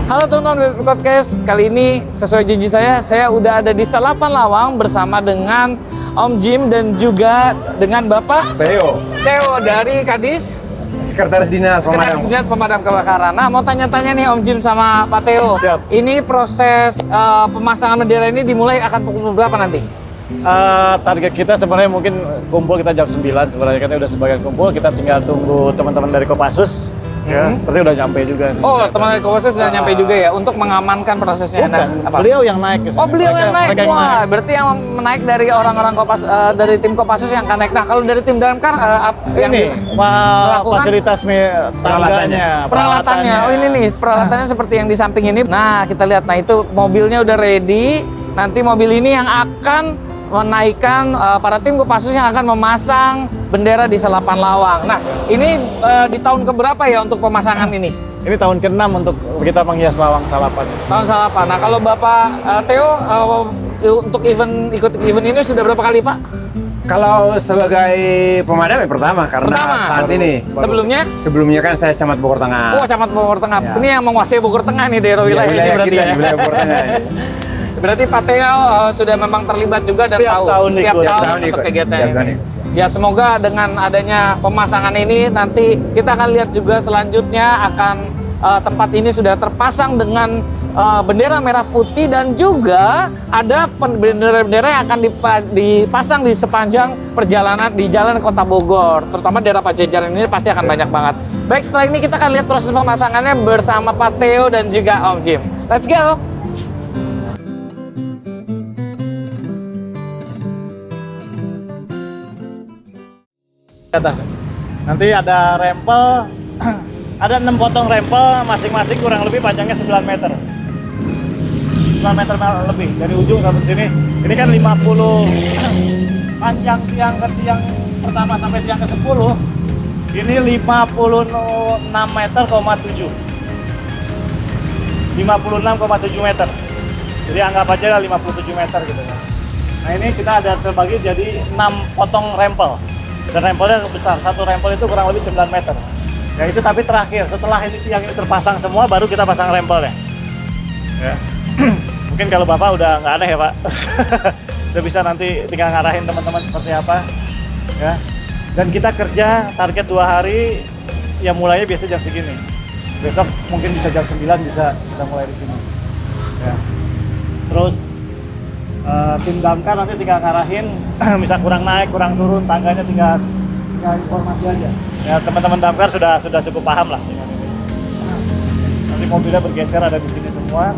Halo teman-teman podcast, kali ini sesuai janji saya udah ada di Salapan Lawang bersama dengan Om Jim dan juga dengan Bapak Theo dari Kadis Sekretaris Dinas Pemadam Kebakaran. Nah, mau tanya-tanya nih Om Jim sama Pak Theo. Siap. Ini proses pemasangan bendera ini dimulai akan pukul berapa nanti? Target kita sebenarnya mungkin kumpul kita jam 9 sebenarnya, kan udah sebagian kumpul, kita tinggal tunggu teman-teman dari Kopassus. Ya, seperti udah nyampe juga nih. Oh, teman dari Kopassus sudah nyampe juga ya untuk mengamankan prosesnya. Bukan, Apa? beliau yang naik ke sana. Oh, beliau yang naik. Mereka Wah, berarti yang menaik dari orang-orang dari tim Kopassus yang akan naik. Nah, kalau dari tim damkar yang ini melakukan fasilitas peralatannya. Oh, ini nih peralatannya seperti yang di samping ini. Nah, kita lihat. Nah, itu mobilnya udah ready. Nanti mobil ini yang akan menaikkan para tim Kopassus yang akan memasang bendera di Salapan Lawang. Nah, ini di tahun keberapa ya untuk pemasangan ini? Ini tahun ke-6 untuk kita menghias Lawang Salapan. Tahun Salapan. Nah, kalau Bapak Theo untuk ikut event ini sudah berapa kali, Pak? Kalau sebagai pemadam ya pertama, karena saat ini. Sebelumnya kan saya Camat Bogor Tengah. Oh, Camat Bogor Tengah. Ya. Ini yang menguasai Bogor Tengah nih daerah wilayah ini berarti kita, ya. di wilayah Bogor Tengah. Berarti Pak Theo sudah memang terlibat juga dan Setiap tahun untuk ikut. kegiatan Setiap tahun ini. ikut. Ya, semoga dengan adanya pemasangan ini nanti kita akan lihat juga selanjutnya akan tempat ini sudah terpasang dengan bendera merah putih dan juga ada bendera-bendera yang akan dipasang di sepanjang perjalanan di jalan Kota Bogor, terutama daerah Pajajaran ini pasti akan banyak banget. Baik, setelah ini kita akan lihat proses pemasangannya bersama Pak Theo dan juga Om Jim. Let's go! Atas. Nanti ada rempel, ada 6 potong rempel, masing-masing kurang lebih panjangnya 9 meter. 9 meter lebih dari ujung sampai sini. Ini kan 50 panjang tiang ke tiang pertama sampai tiang ke 10. Ini 56 meter, 7. 56,7 meter. Jadi anggap aja 57 meter gitu kan. Nah, ini kita ada terbagi jadi 6 potong rempel. Dan rempelnya besar, satu rempel itu kurang lebih 9 meter. Ya itu tapi terakhir, setelah ini tiang ini terpasang semua, baru kita pasang rempelnya. Ya. Mungkin kalau Bapak udah nggak aneh ya Pak. Udah bisa nanti tinggal ngarahin teman-teman seperti apa. Ya. Dan kita kerja target 2 hari, ya mulainya biasa jam segini. Besok mungkin bisa jam 9 bisa kita mulai di sini. Ya. Terus tim damkar nanti tinggal ngarahin, bisa kurang naik, kurang turun, tangganya tinggal informasi aja. Ya teman-teman damkar sudah cukup paham lah. Nanti mobilnya bergeser ada di sini semua.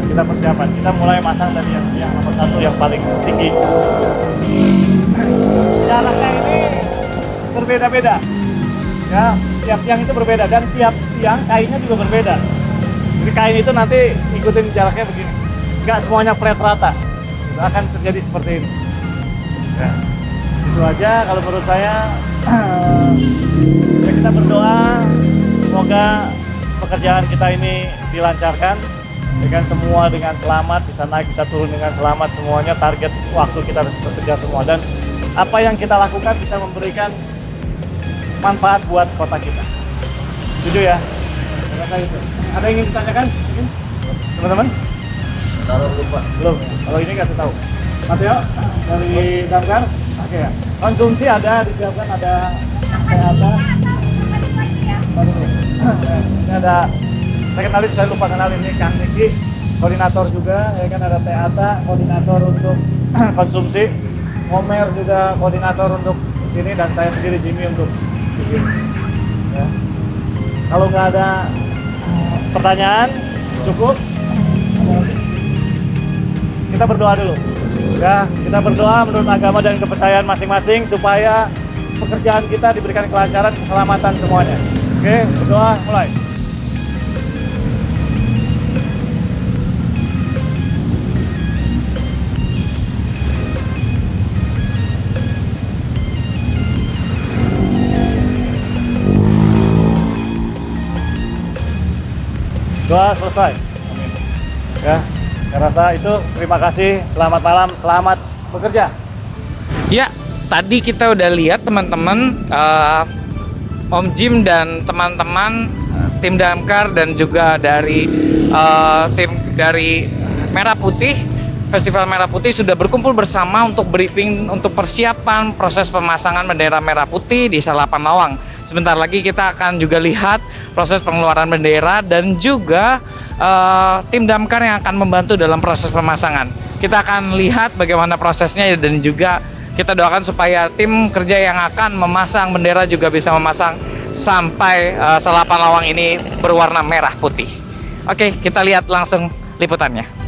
Kita persiapan, kita mulai masang dari yang nomor 1 yang paling tinggi. Jaraknya ini berbeda-beda. Ya, tiap tiang itu berbeda dan tiap tiang kainnya juga berbeda. Jadi kain itu nanti ikutin jaraknya begini. Nggak semuanya flat rata. Akan terjadi seperti ini. Ya, itu aja kalau menurut saya. Ya kita berdoa semoga pekerjaan kita ini dilancarkan dengan semua dengan selamat, bisa naik bisa turun dengan selamat, semuanya target waktu kita bekerja semua, dan apa yang kita lakukan bisa memberikan manfaat buat kota kita. Setuju ya? Terima kasih. Ada yang ingin ditanyakan mungkin teman-teman? Belum. Kalau ini kasih tahu. Mateo dari damkar. Oke ya. Konsumsi ada disiapkan, ada kesehatan. Ini ada. Saya lupa kenalin ini Kang Niki, koordinator juga. Ya kan ada Teata, koordinator untuk konsumsi. Momer juga koordinator untuk sini dan saya sendiri Jimmy untuk sini. Ya. Kalau nggak ada pertanyaan, cukup. Kita berdoa dulu. Ya, kita berdoa menurut agama dan kepercayaan masing-masing supaya pekerjaan kita diberikan kelancaran, keselamatan semuanya. Oke, berdoa mulai. Doa selesai. Ya. Saya rasa itu, terima kasih, selamat malam, selamat bekerja. Ya, tadi kita udah lihat teman-teman, Om Jim dan teman-teman tim damkar dan juga dari tim dari Merah Putih, Festival Merah Putih sudah berkumpul bersama untuk briefing untuk persiapan proses pemasangan bendera merah putih di Salapan Lawang. Sebentar lagi kita akan juga lihat proses pengeluaran bendera dan juga tim damkar yang akan membantu dalam proses pemasangan. Kita akan lihat bagaimana prosesnya dan juga kita doakan supaya tim kerja yang akan memasang bendera juga bisa memasang sampai Salapan Lawang ini berwarna merah putih. Oke, kita lihat langsung liputannya.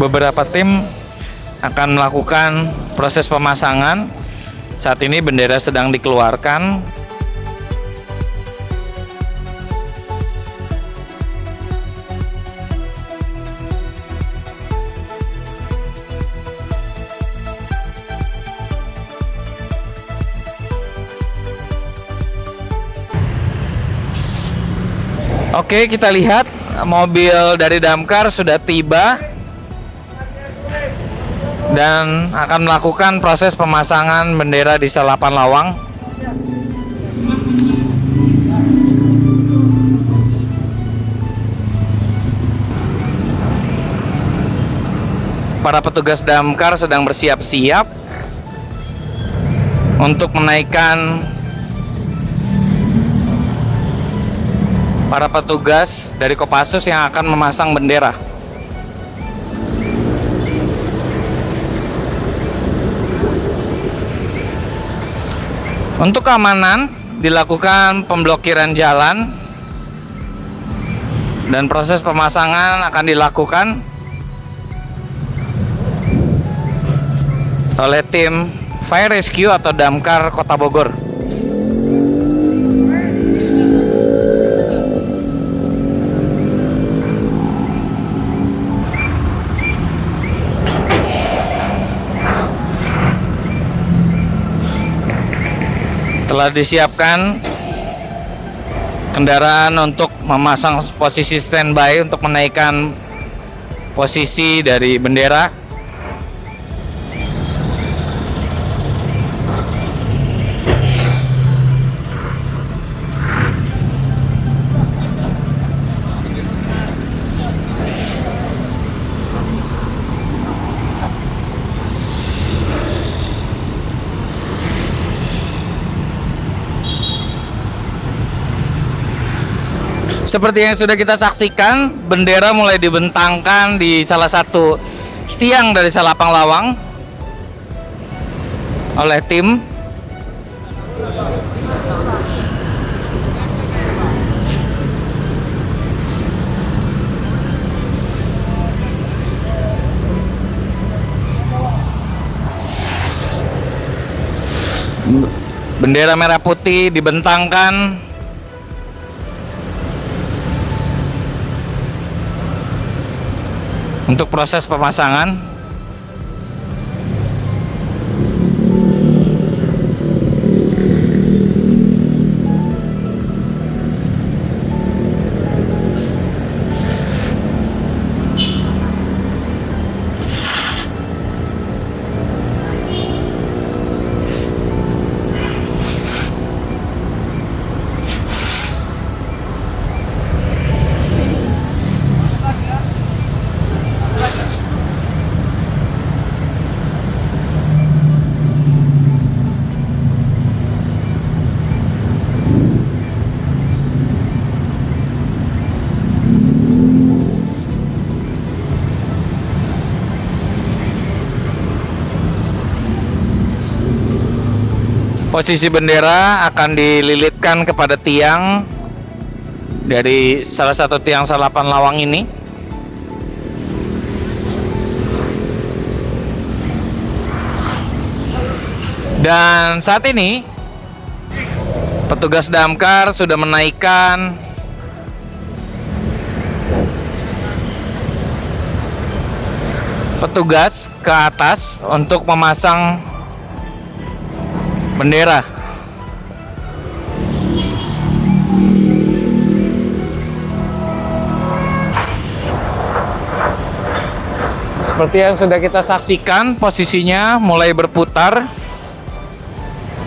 Beberapa tim akan melakukan proses pemasangan. Saat ini bendera sedang dikeluarkan. Oke, kita lihat mobil dari damkar sudah tiba dan akan melakukan proses pemasangan bendera di Salapan Lawang. Para petugas damkar sedang bersiap-siap untuk menaikkan para petugas dari Kopassus yang akan memasang bendera. Untuk keamanan, dilakukan pemblokiran jalan dan proses pemasangan akan dilakukan oleh tim Fire Rescue atau Damkar Kota Bogor. Telah disiapkan kendaraan untuk memasang posisi standby untuk menaikkan posisi dari bendera. Seperti yang sudah kita saksikan, bendera mulai dibentangkan di salah satu tiang dari Salapan Lawang oleh tim. Bendera merah putih dibentangkan untuk proses pemasangan. Posisi bendera akan dililitkan kepada tiang dari salah satu tiang Salapan Lawang ini. Dan saat ini petugas damkar sudah menaikkan petugas ke atas untuk memasang bendera. Seperti yang sudah kita saksikan, posisinya mulai berputar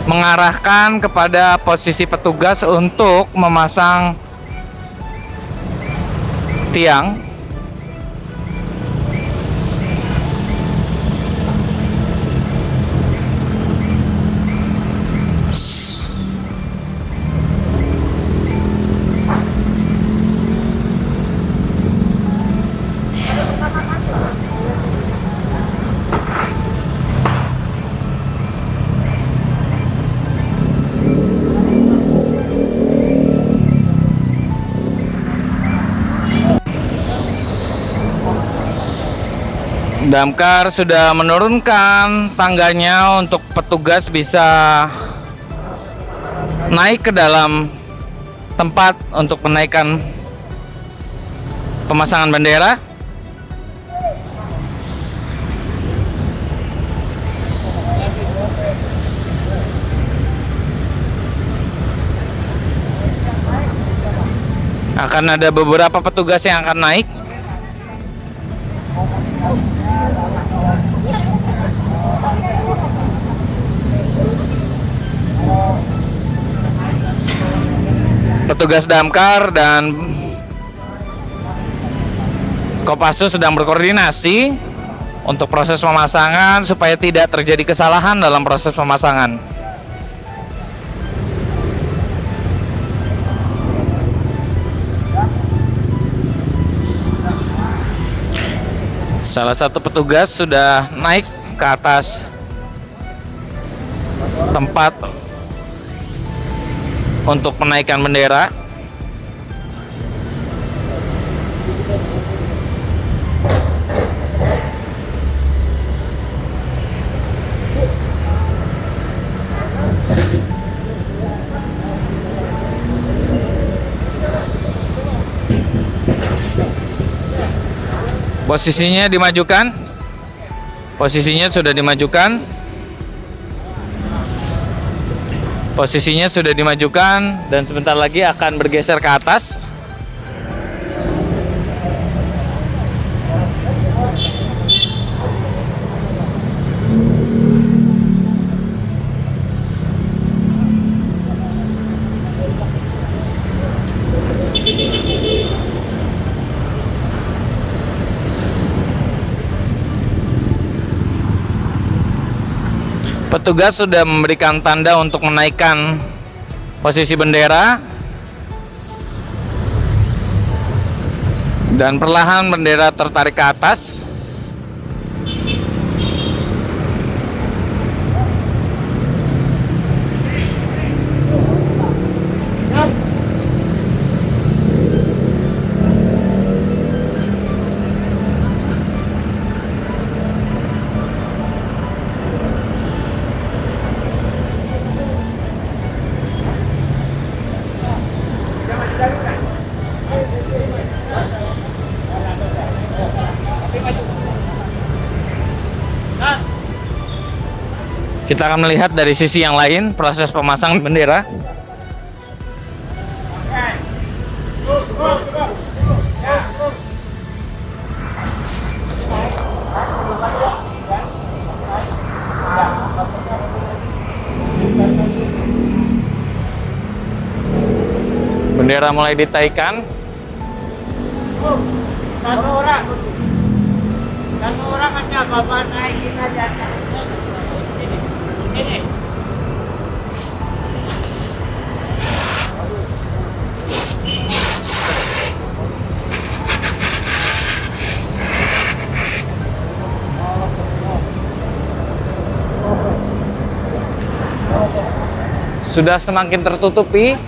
mengarahkan kepada posisi petugas untuk memasang tiang. Damkar sudah menurunkan tangganya untuk petugas bisa naik ke dalam tempat untuk menaikkan pemasangan bendera. Akan ada beberapa petugas yang akan naik. Petugas damkar dan Kopassus sedang berkoordinasi untuk proses pemasangan supaya tidak terjadi kesalahan dalam proses pemasangan. Salah satu petugas sudah naik ke atas tempat untuk menaikkan bendera. Posisinya dimajukan. Posisinya sudah dimajukan. Posisinya sudah dimajukan dan sebentar lagi akan bergeser ke atas. Petugas sudah memberikan tanda untuk menaikkan posisi bendera dan perlahan bendera tertarik ke atas. Kita akan melihat dari sisi yang lain proses pemasangan bendera. Bendera mulai ditaikan. Satu orang aja bapak naikin aja. Ini. Sudah semakin tertutupi.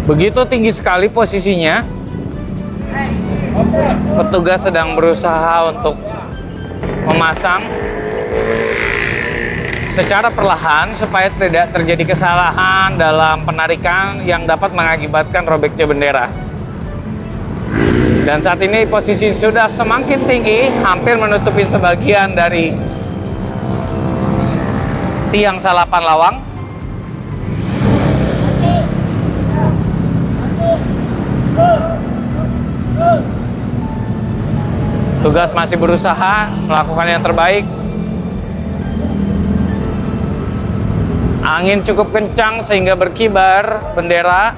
Begitu tinggi sekali posisinya. Petugas sedang berusaha untuk memasang secara perlahan supaya tidak terjadi kesalahan dalam penarikan yang dapat mengakibatkan robeknya bendera. Dan saat ini posisi sudah semakin tinggi, hampir menutupi sebagian dari tiang salapan lawang. Tugas masih berusaha melakukan yang terbaik. Angin cukup kencang sehingga berkibar bendera.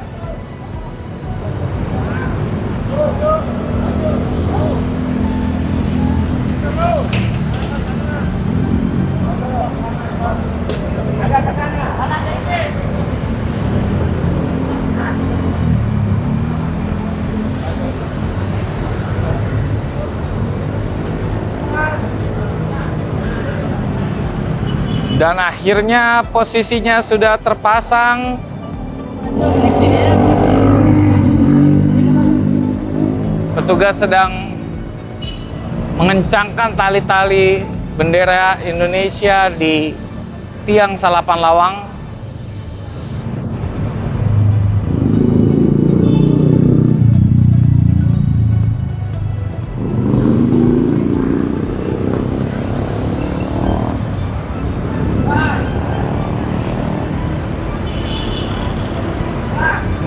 Dan akhirnya posisinya sudah terpasang. Petugas sedang mengencangkan tali-tali bendera Indonesia di tiang salapan lawang.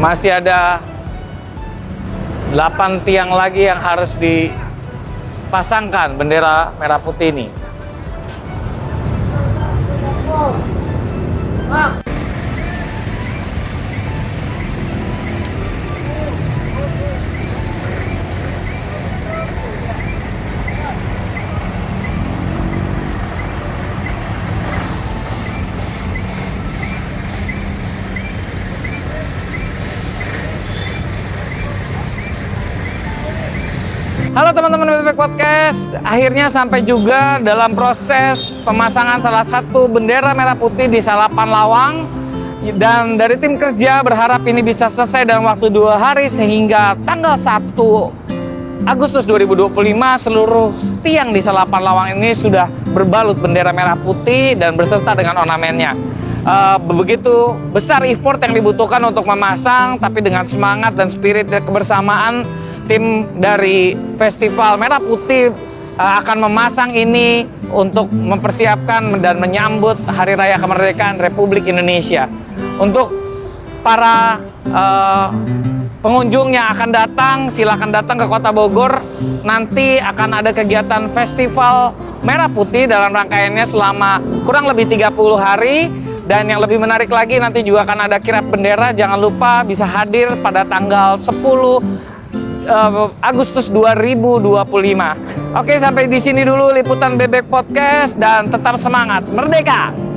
Masih ada 8 tiang lagi yang harus dipasangkan bendera merah putih ini. Halo teman-teman Bebek Podcast, akhirnya sampai juga dalam proses pemasangan salah satu bendera merah putih di salapan lawang. Dan dari tim kerja berharap ini bisa selesai dalam waktu 2 hari sehingga tanggal 1 Agustus 2025 seluruh tiang di salapan lawang ini sudah berbalut bendera merah putih dan berserta dengan ornamennya. Begitu besar effort yang dibutuhkan untuk memasang, tapi dengan semangat dan spirit kebersamaan, tim dari Festival Merah Putih akan memasang ini untuk mempersiapkan dan menyambut Hari Raya Kemerdekaan Republik Indonesia. Untuk para pengunjung yang akan datang, silakan datang ke Kota Bogor. Nanti akan ada kegiatan Festival Merah Putih dalam rangkaiannya selama kurang lebih 30 hari. Dan yang lebih menarik lagi, nanti juga akan ada kirap bendera. Jangan lupa bisa hadir pada tanggal 10 Agustus 2025. Oke, sampai di sini dulu liputan Bebek Podcast dan tetap semangat. Merdeka!